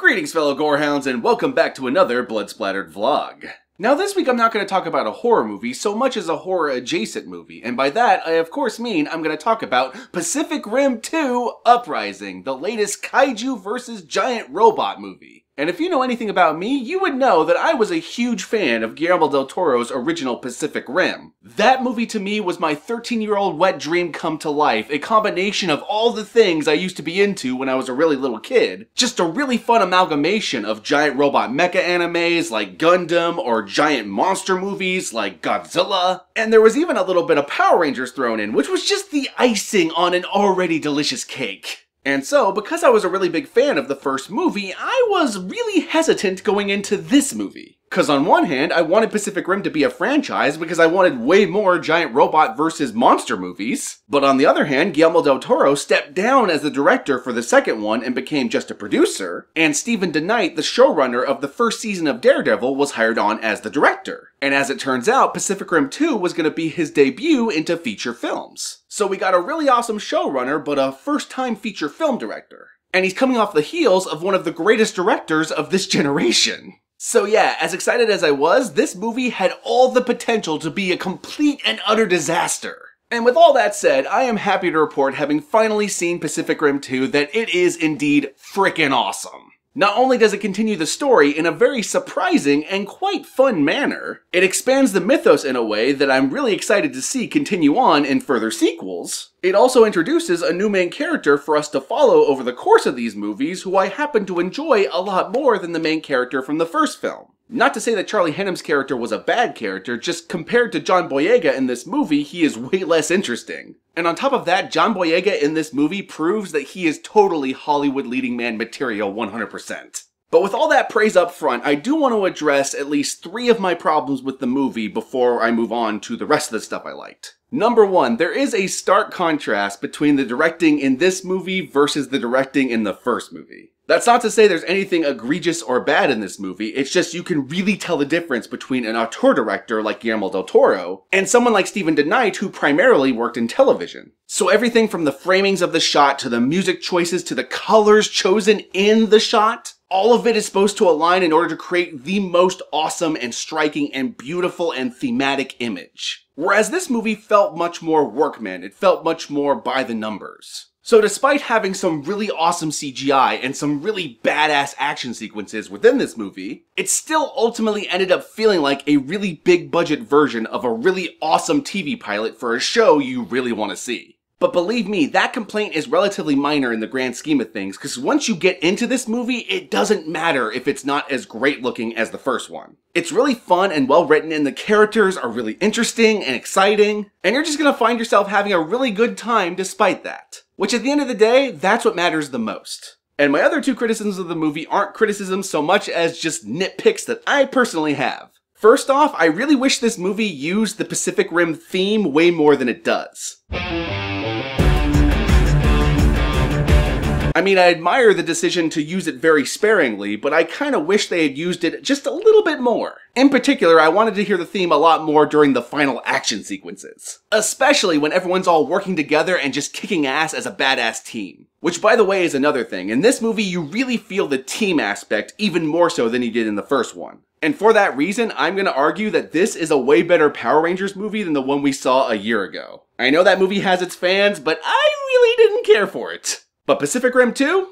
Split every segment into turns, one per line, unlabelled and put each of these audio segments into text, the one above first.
Greetings fellow gorehounds and welcome back to another Blood Splattered vlog. Now this week I'm not going to talk about a horror movie so much as a horror adjacent movie, and by that I of course mean I'm going to talk about Pacific Rim 2 Uprising, the latest kaiju versus giant robot movie. And if you know anything about me, you would know that I was a huge fan of Guillermo del Toro's original Pacific Rim. That movie to me was my 13-year-old wet dream come to life, a combination of all the things I used to be into when I was a really little kid. Just a really fun amalgamation of giant robot mecha animes like Gundam or giant monster movies like Godzilla. And there was even a little bit of Power Rangers thrown in, which was just the icing on an already delicious cake. And so, because I was a really big fan of the first movie, I was really hesitant going into this movie. Because on one hand, I wanted Pacific Rim to be a franchise because I wanted way more giant robot versus monster movies. But on the other hand, Guillermo del Toro stepped down as the director for the second one and became just a producer. And Stephen DeKnight, the showrunner of the first season of Daredevil, was hired on as the director. And as it turns out, Pacific Rim 2 was going to be his debut into feature films. So we got a really awesome showrunner, but a first-time feature film director. And he's coming off the heels of one of the greatest directors of this generation. So yeah, as excited as I was, this movie had all the potential to be a complete and utter disaster. And with all that said, I am happy to report, having finally seen Pacific Rim 2, that it is indeed frickin' awesome. Not only does it continue the story in a very surprising and quite fun manner, it expands the mythos in a way that I'm really excited to see continue on in further sequels. It also introduces a new main character for us to follow over the course of these movies who I happen to enjoy a lot more than the main character from the first film. Not to say that Charlie Hunnam's character was a bad character, just compared to John Boyega in this movie, he is way less interesting. And on top of that, John Boyega in this movie proves that he is totally Hollywood leading man material 100%. But with all that praise up front, I do want to address at least 3 of my problems with the movie before I move on to the rest of the stuff I liked. Number 1, there is a stark contrast between the directing in this movie versus the directing in the first movie. That's not to say there's anything egregious or bad in this movie, it's just you can really tell the difference between an auteur director like Guillermo del Toro and someone like Stephen DeKnight who primarily worked in television. So everything from the framings of the shot to the music choices to the colors chosen in the shot, all of it is supposed to align in order to create the most awesome and striking and beautiful and thematic image. Whereas this movie felt much more workman, it felt much more by the numbers. So despite having some really awesome CGI and some really badass action sequences within this movie, it still ultimately ended up feeling like a really big budget version of a really awesome TV pilot for a show you really want to see. But believe me, that complaint is relatively minor in the grand scheme of things, because once you get into this movie, it doesn't matter if it's not as great looking as the first one. It's really fun and well written, and the characters are really interesting and exciting, and you're just gonna find yourself having a really good time despite that. Which at the end of the day, that's what matters the most. And my other 2 criticisms of the movie aren't criticisms so much as just nitpicks that I personally have. First off, I really wish this movie used the Pacific Rim theme way more than it does. I mean, I admire the decision to use it very sparingly, but I kinda wish they had used it just a little bit more. In particular, I wanted to hear the theme a lot more during the final action sequences. Especially when everyone's all working together and just kicking ass as a badass team. Which, by the way, is another thing. In this movie, you really feel the team aspect even more so than you did in the first one. And for that reason, I'm gonna argue that this is a way better Power Rangers movie than the one we saw a year ago. I know that movie has its fans, but I really didn't care for it. But Pacific Rim 2?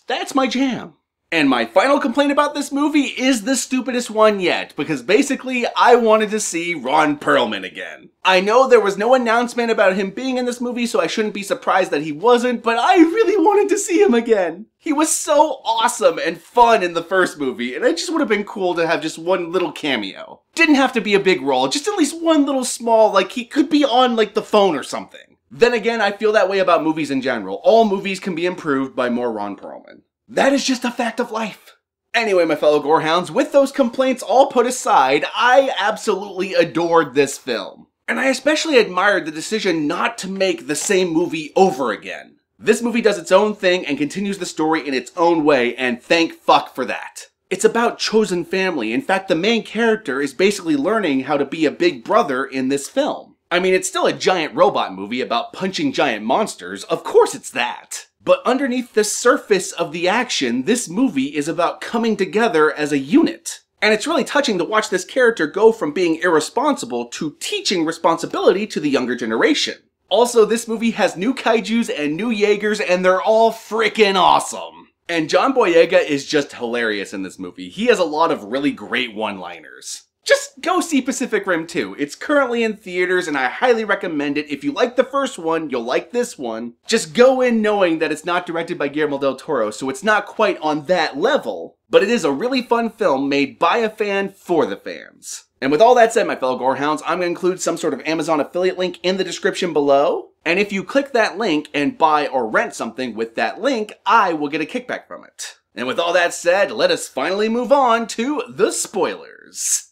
That's my jam. And my final complaint about this movie is the stupidest one yet, because basically I wanted to see Ron Perlman again. I know there was no announcement about him being in this movie, so I shouldn't be surprised that he wasn't, but I really wanted to see him again. He was so awesome and fun in the first movie, and it just would have been cool to have just one little cameo. Didn't have to be a big role, just at least one little small, like he could be on like the phone or something. Then again, I feel that way about movies in general. All movies can be improved by more Ron Perlman. That is just a fact of life. Anyway, my fellow gorehounds, with those complaints all put aside, I absolutely adored this film. And I especially admired the decision not to make the same movie over again. This movie does its own thing and continues the story in its own way, and thank fuck for that. It's about chosen family. In fact, the main character is basically learning how to be a big brother in this film. I mean, it's still a giant robot movie about punching giant monsters. Of course it's that. But underneath the surface of the action, this movie is about coming together as a unit. And it's really touching to watch this character go from being irresponsible to teaching responsibility to the younger generation. Also, this movie has new kaijus and new Jaegers, and they're all freaking awesome. And John Boyega is just hilarious in this movie. He has a lot of really great one-liners. Just go see Pacific Rim 2. It's currently in theaters, and I highly recommend it. If you like the first one, you'll like this one. Just go in knowing that it's not directed by Guillermo del Toro, so it's not quite on that level, but it is a really fun film made by a fan for the fans. And with all that said, my fellow Gorehounds, I'm going to include some sort of Amazon affiliate link in the description below. And if you click that link and buy or rent something with that link, I will get a kickback from it. And with all that said, let us finally move on to the spoilers.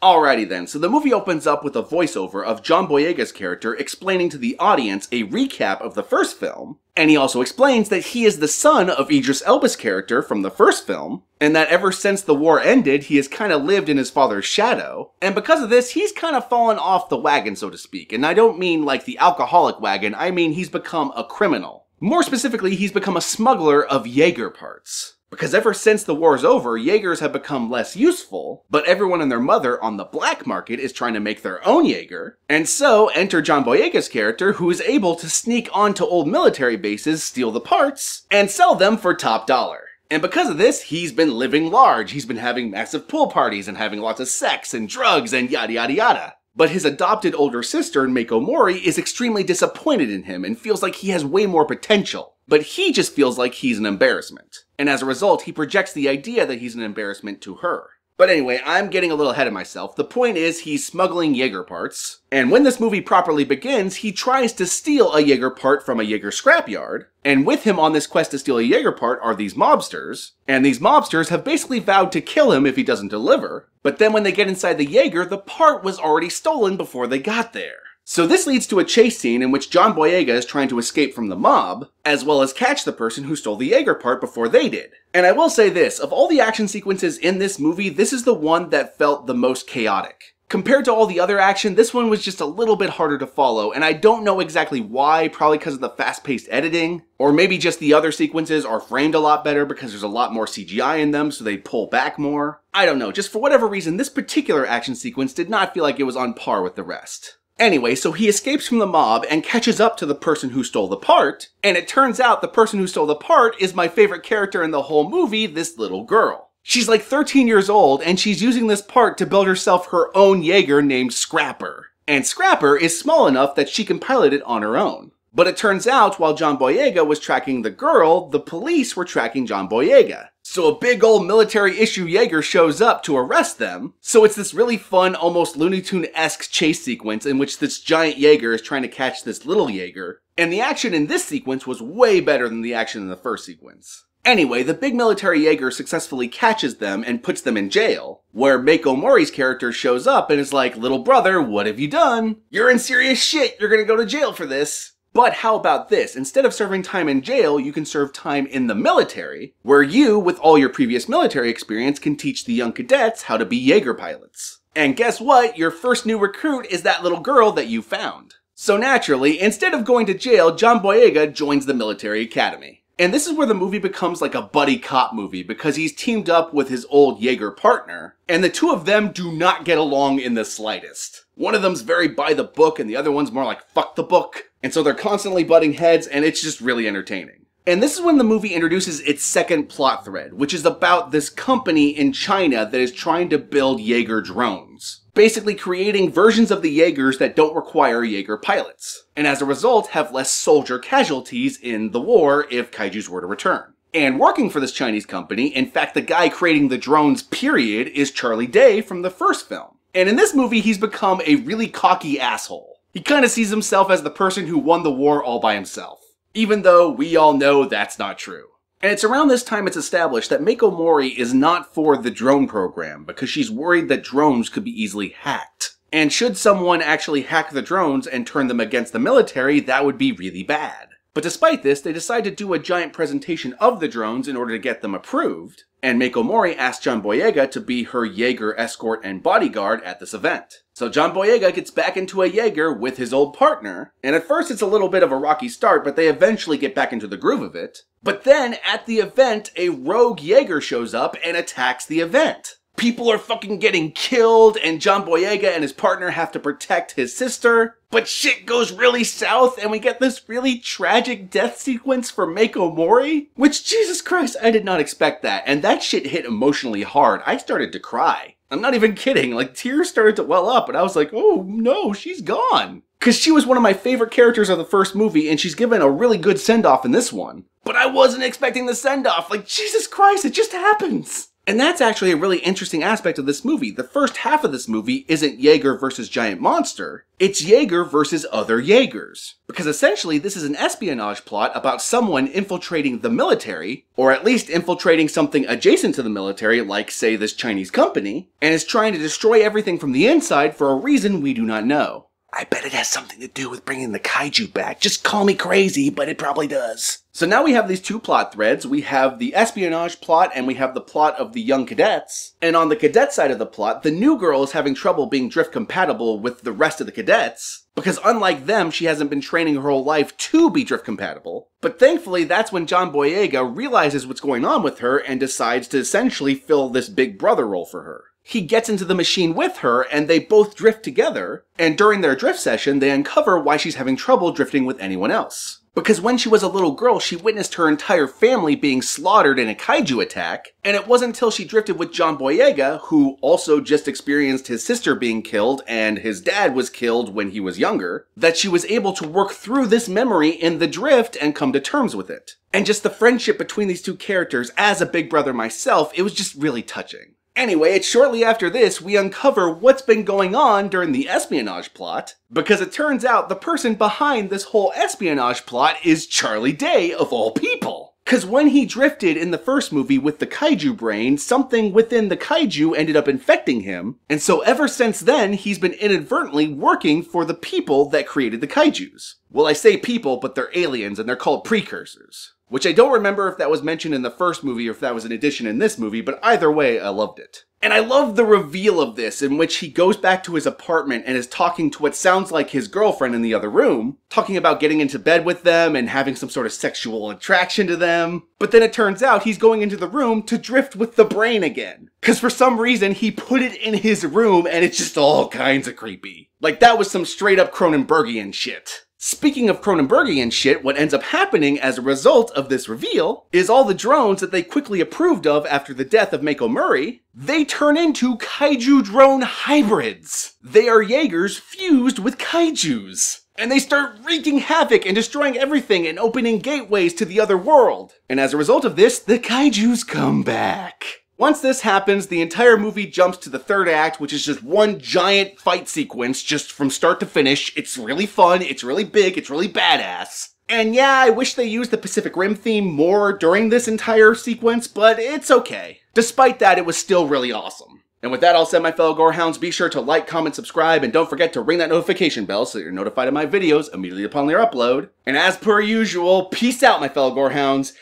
Alrighty then, so the movie opens up with a voiceover of John Boyega's character explaining to the audience a recap of the first film, and he also explains that he is the son of Idris Elba's character from the first film, and that ever since the war ended, he has kind of lived in his father's shadow, and because of this, he's kind of fallen off the wagon, so to speak, and I don't mean like the alcoholic wagon, I mean he's become a criminal. More specifically, he's become a smuggler of Jaeger parts. Because ever since the war's over, Jaegers have become less useful, but everyone and their mother on the black market is trying to make their own Jaeger, and so enter John Boyega's character, who is able to sneak onto old military bases, steal the parts, and sell them for top dollar. And because of this, he's been living large, he's been having massive pool parties and having lots of sex and drugs and yada yada yada. But his adopted older sister, Mako Mori, is extremely disappointed in him and feels like he has way more potential. But he just feels like he's an embarrassment. And as a result, he projects the idea that he's an embarrassment to her. But anyway, I'm getting a little ahead of myself. The point is, he's smuggling Jaeger parts. And when this movie properly begins, he tries to steal a Jaeger part from a Jaeger scrapyard. And with him on this quest to steal a Jaeger part are these mobsters. And these mobsters have basically vowed to kill him if he doesn't deliver. But then when they get inside the Jaeger, the part was already stolen before they got there. So this leads to a chase scene in which John Boyega is trying to escape from the mob, as well as catch the person who stole the Jaeger part before they did. And I will say this, of all the action sequences in this movie, this is the one that felt the most chaotic. Compared to all the other action, this one was just a little bit harder to follow, and I don't know exactly why, probably because of the fast-paced editing, or maybe just the other sequences are framed a lot better because there's a lot more CGI in them, so they pull back more. I don't know, just for whatever reason, this particular action sequence did not feel like it was on par with the rest. Anyway, so he escapes from the mob and catches up to the person who stole the part, and it turns out the person who stole the part is my favorite character in the whole movie, this little girl. She's like 13 years old, and she's using this part to build herself her own Jaeger named Scrapper. And Scrapper is small enough that she can pilot it on her own. But it turns out, while John Boyega was tracking the girl, the police were tracking John Boyega. So a big old military-issue Jaeger shows up to arrest them. So it's this really fun, almost Looney Tune-esque chase sequence in which this giant Jaeger is trying to catch this little Jaeger. And the action in this sequence was way better than the action in the first sequence. Anyway, the big military Jaeger successfully catches them and puts them in jail, where Mako Mori's character shows up and is like, "Little brother, what have you done? You're in serious shit, you're gonna go to jail for this." But how about this? Instead of serving time in jail, you can serve time in the military, where you, with all your previous military experience, can teach the young cadets how to be Jaeger pilots. And guess what? Your first new recruit is that little girl that you found. So naturally, instead of going to jail, John Boyega joins the military academy. And this is where the movie becomes like a buddy cop movie, because he's teamed up with his old Jaeger partner, and the two of them do not get along in the slightest. One of them's very by the book, and the other one's more like fuck the book. And so they're constantly butting heads, and it's just really entertaining. And this is when the movie introduces its second plot thread, which is about this company in China that is trying to build Jaeger drones. Basically creating versions of the Jaegers that don't require Jaeger pilots, and as a result have less soldier casualties in the war if kaijus were to return. And working for this Chinese company, in fact the guy creating the drones period, is Charlie Day from the first film. And in this movie he's become a really cocky asshole. He kind of sees himself as the person who won the war all by himself, even though we all know that's not true. And it's around this time it's established that Mako Mori is not for the drone program because she's worried that drones could be easily hacked. And should someone actually hack the drones and turn them against the military, that would be really bad. But despite this, they decide to do a giant presentation of the drones in order to get them approved, and Mako Mori asks John Boyega to be her Jaeger escort and bodyguard at this event. So John Boyega gets back into a Jaeger with his old partner, and at first it's a little bit of a rocky start, but they eventually get back into the groove of it. But then, at the event, a rogue Jaeger shows up and attacks the event. People are fucking getting killed, and John Boyega and his partner have to protect his sister. But shit goes really south, and we get this really tragic death sequence for Mako Mori. Which, Jesus Christ, I did not expect that. And that shit hit emotionally hard. I started to cry. I'm not even kidding. Like, tears started to well up, and I was like, oh no, she's gone. Because she was one of my favorite characters of the first movie, and she's given a really good send-off in this one. But I wasn't expecting the send-off. Like, Jesus Christ, it just happens. And that's actually a really interesting aspect of this movie. The first half of this movie isn't Jaeger versus giant monster, it's Jaeger versus other Jaegers. Because essentially this is an espionage plot about someone infiltrating the military, or at least infiltrating something adjacent to the military, like say this Chinese company, and is trying to destroy everything from the inside for a reason we do not know. I bet it has something to do with bringing the kaiju back. Just call me crazy, but it probably does. So now we have these two plot threads. We have the espionage plot and we have the plot of the young cadets. And on the cadet side of the plot, the new girl is having trouble being drift compatible with the rest of the cadets. Because unlike them, she hasn't been training her whole life to be drift compatible. But thankfully, that's when John Boyega realizes what's going on with her and decides to essentially fill this big brother role for her. He gets into the machine with her, and they both drift together, and during their drift session, they uncover why she's having trouble drifting with anyone else. Because when she was a little girl, she witnessed her entire family being slaughtered in a kaiju attack, and it wasn't until she drifted with John Boyega, who also just experienced his sister being killed and his dad was killed when he was younger, that she was able to work through this memory in the drift and come to terms with it. And just the friendship between these two characters, as a big brother myself, it was just really touching. Anyway, it's shortly after this we uncover what's been going on during the espionage plot, because it turns out the person behind this whole espionage plot is Charlie Day, of all people. Because when he drifted in the first movie with the kaiju brain, something within the kaiju ended up infecting him, and so ever since then he's been inadvertently working for the people that created the kaijus. Well, I say people, but they're aliens and they're called precursors. Which I don't remember if that was mentioned in the first movie or if that was an addition in this movie, but either way, I loved it. And I love the reveal of this, in which he goes back to his apartment and is talking to what sounds like his girlfriend in the other room, talking about getting into bed with them and having some sort of sexual attraction to them. But then it turns out he's going into the room to drift with the brain again. Because for some reason, he put it in his room and it's just all kinds of creepy. Like that was some straight up Cronenbergian shit. Speaking of Cronenbergian shit, what ends up happening as a result of this reveal is all the drones that they quickly approved of after the death of Mako Mori, they turn into kaiju drone hybrids. They are Jaegers fused with kaijus. And they start wreaking havoc and destroying everything and opening gateways to the other world. And as a result of this, the kaijus come back. Once this happens, the entire movie jumps to the third act, which is just one giant fight sequence, just from start to finish. It's really fun, it's really big, it's really badass. And yeah, I wish they used the Pacific Rim theme more during this entire sequence, but it's okay. Despite that, it was still really awesome. And with that all said, my fellow Gorehounds, be sure to like, comment, subscribe, and don't forget to ring that notification bell so you're notified of my videos immediately upon their upload. And as per usual, peace out, my fellow Gorehounds,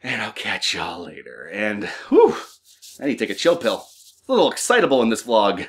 and I'll catch y'all later. And, whew. I need to take a chill pill. It's a little excitable in this vlog.